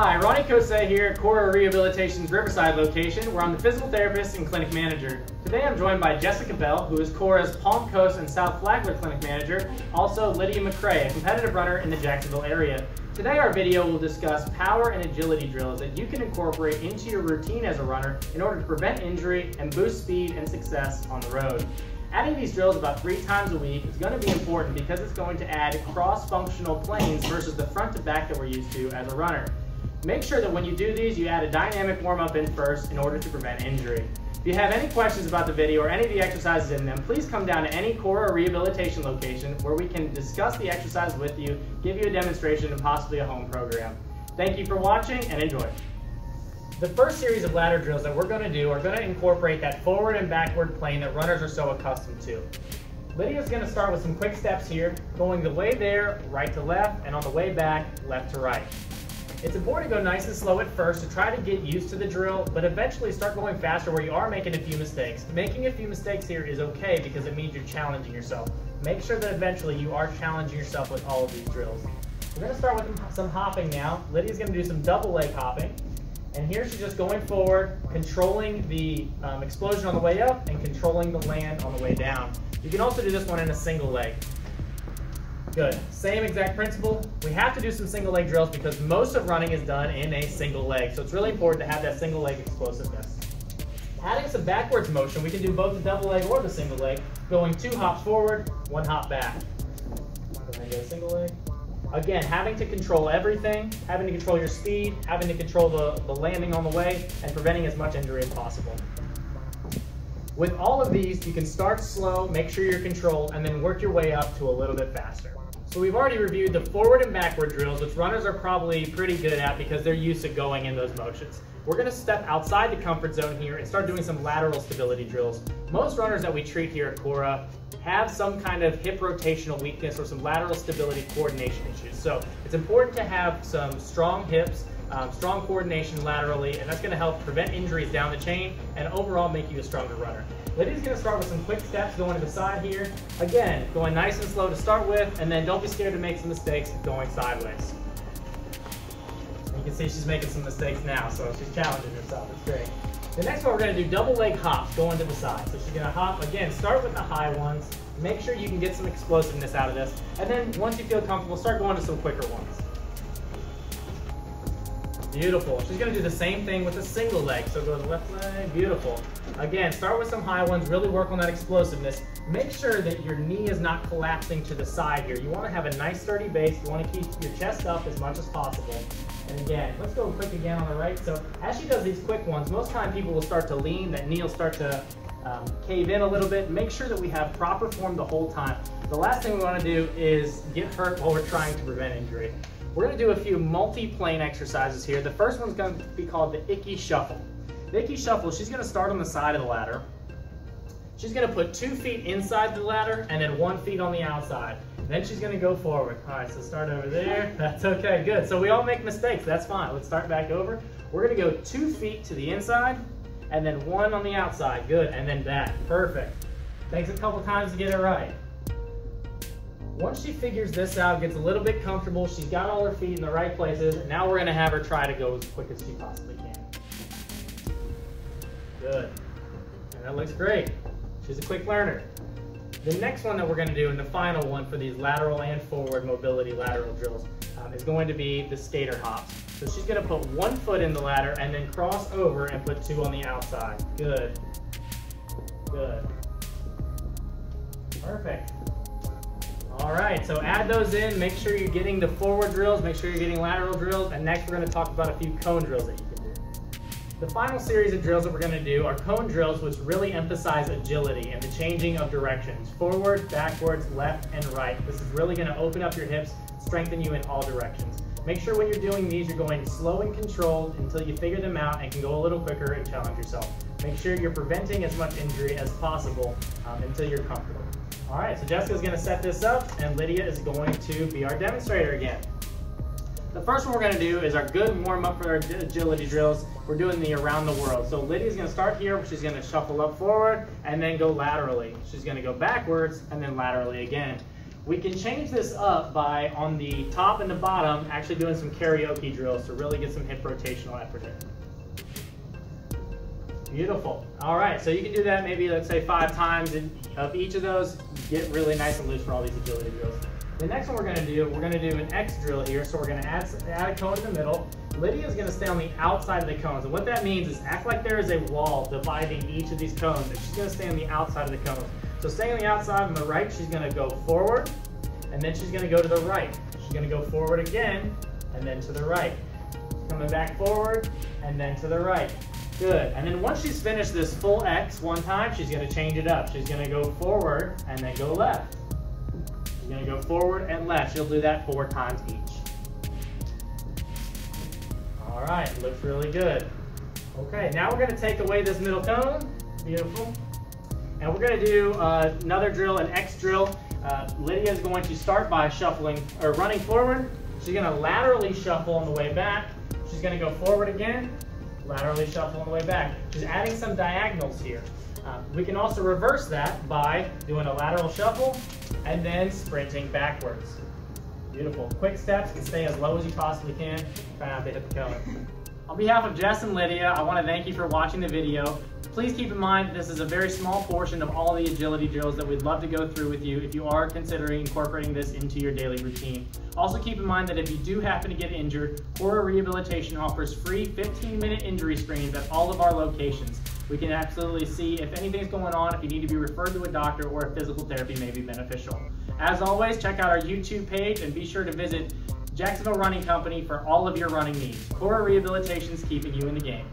Hi, Ronnie Kosei here at Cora Rehabilitation's Riverside location, where I'm the physical therapist and clinic manager. Today I'm joined by Jessica Bell, who is Cora's Palm Coast and South Flagler clinic manager, also Lydia McCrae, a competitive runner in the Jacksonville area. Today our video will discuss power and agility drills that you can incorporate into your routine as a runner in order to prevent injury and boost speed and success on the road. Adding these drills about 3 times a week is going to be important because it's going to add cross-functional planes versus the front to back that we're used to as a runner. Make sure that when you do these, you add a dynamic warm-up in first in order to prevent injury. If you have any questions about the video or any of the exercises in them, please come down to any Cora Rehabilitation location where we can discuss the exercise with you, give you a demonstration, and possibly a home program. Thank you for watching and enjoy. The first series of ladder drills that we're going to do are going to incorporate that forward and backward plane that runners are so accustomed to. Lydia's going to start with some quick steps here, going the way there, right to left, and on the way back, left to right. It's important to go nice and slow at first to try to get used to the drill, but eventually start going faster where you are making a few mistakes. Making a few mistakes here is okay because it means you're challenging yourself. Make sure that eventually you are challenging yourself with all of these drills. We're going to start with some hopping now. Lydia's going to do some double leg hopping. And here she's just going forward, controlling the explosion on the way up and controlling the land on the way down. You can also do this one in a single leg. Good. Same exact principle. We have to do some single leg drills because most of running is done in a single leg. So it's really important to have that single leg explosiveness. Adding some backwards motion, we can do both the double leg or the single leg, going 2 hops forward, 1 hop back. And then go single leg. Again, having to control everything, having to control your speed, having to control the landing on the way, and preventing as much injury as possible. With all of these, you can start slow, make sure you're controlled, and then work your way up to a little bit faster. So we've already reviewed the forward and backward drills, which runners are probably pretty good at because they're used to going in those motions. We're going to step outside the comfort zone here and start doing some lateral stability drills. Most runners that we treat here at Cora have some kind of hip rotational weakness or some lateral stability coordination issues. So it's important to have some strong hips, strong coordination laterally, and that's going to help prevent injuries down the chain and overall make you a stronger runner. Lydia's going to start with some quick steps going to the side here. Again, going nice and slow to start with, and then don't be scared to make some mistakes going sideways. You can see she's making some mistakes now, so she's challenging herself. It's great. The next one, we're going to do double leg hops going to the side. So she's going to hop, again, start with the high ones. Make sure you can get some explosiveness out of this. And then once you feel comfortable, start going to some quicker ones. Beautiful. She's going to do the same thing with a single leg. So go to the left leg. Beautiful. Again, start with some high ones. Really work on that explosiveness. Make sure that your knee is not collapsing to the side here. You want to have a nice sturdy base. You want to keep your chest up as much as possible. And again, let's go quick again on the right. So as she does these quick ones, most time people will start to lean. That knee will start to cave in a little bit. Make sure that we have proper form the whole time. The last thing we want to do is get hurt while we're trying to prevent injury. We're going to do a few multi-plane exercises here. The first one's going to be called the Icky Shuffle. The Icky Shuffle, she's going to start on the side of the ladder. She's going to put 2 feet inside the ladder and then 1 foot on the outside. Then she's going to go forward. All right, so start over there. That's okay, good. So we all make mistakes. That's fine. Let's start back over. We're going to go 2 feet to the inside and then 1 on the outside. Good, and then back. Perfect. Takes a couple times to get it right. Once she figures this out, gets a little bit comfortable, she's got all her feet in the right places, and now we're going to have her try to go as quick as she possibly can. Good. And that looks great. She's a quick learner. The next one that we're going to do, and the final one for these lateral and forward mobility lateral drills, is going to be the skater hops. So she's going to put 1 foot in the ladder and then cross over and put 2 on the outside. Good. Good. Perfect. All right, so add those in. Make sure you're getting the forward drills. Make sure you're getting lateral drills. And next we're going to talk about a few cone drills that you can do. The final series of drills that we're going to do are cone drills, which really emphasize agility and the changing of directions. Forward, backwards, left, and right. This is really going to open up your hips, strengthen you in all directions. Make sure when you're doing these, you're going slow and controlled until you figure them out and can go a little quicker and challenge yourself. Make sure you're preventing as much injury as possible until you're comfortable. All right, so Jessica's going to set this up, and Lydia is going to be our demonstrator again. The first one we're going to do is our good warm-up for our agility drills. We're doing the around the world. So Lydia's going to start here. She's going to shuffle up forward and then go laterally. She's going to go backwards and then laterally again. We can change this up by, on the top and the bottom, actually doing some karaoke drills to really get some hip rotational effort in. Beautiful. All right, so you can do that maybe, let's say, 5 times of each of those. Get really nice and loose for all these agility drills. The next one we're gonna do an X drill here. So we're gonna add a cone in the middle. Lydia's gonna stay on the outside of the cones. And what that means is act like there is a wall dividing each of these cones, and she's gonna stay on the outside of the cones. So staying on the outside on the right, she's gonna go forward, and then she's gonna go to the right. She's gonna go forward again, and then to the right. Coming back forward, and then to the right. Good. And then once she's finished this full X one time, she's gonna change it up. She's gonna go forward, and then go left. She's gonna go forward and left. She'll do that 4 times each. All right, looks really good. Okay, now we're gonna take away this middle cone. Beautiful. And we're gonna do another drill, an X drill. Lydia is going to start by shuffling or running forward. She's gonna laterally shuffle on the way back. She's gonna go forward again, laterally shuffle on the way back. She's adding some diagonals here. We can also reverse that by doing a lateral shuffle and then sprinting backwards. Beautiful. Quick steps and stay as low as you possibly can. Try not to hit the cone. On behalf of Jess and Lydia, I want to thank you for watching the video. Please keep in mind this is a very small portion of all the agility drills that we'd love to go through with you if you are considering incorporating this into your daily routine. Also keep in mind that if you do happen to get injured, Cora Rehabilitation offers free 15-minute injury screens at all of our locations. We can absolutely see if anything's going on, if you need to be referred to a doctor, or if physical therapy may be beneficial. As always, check out our YouTube page and be sure to visit Jacksonville Running Company for all of your running needs. Cora Rehabilitation is keeping you in the game.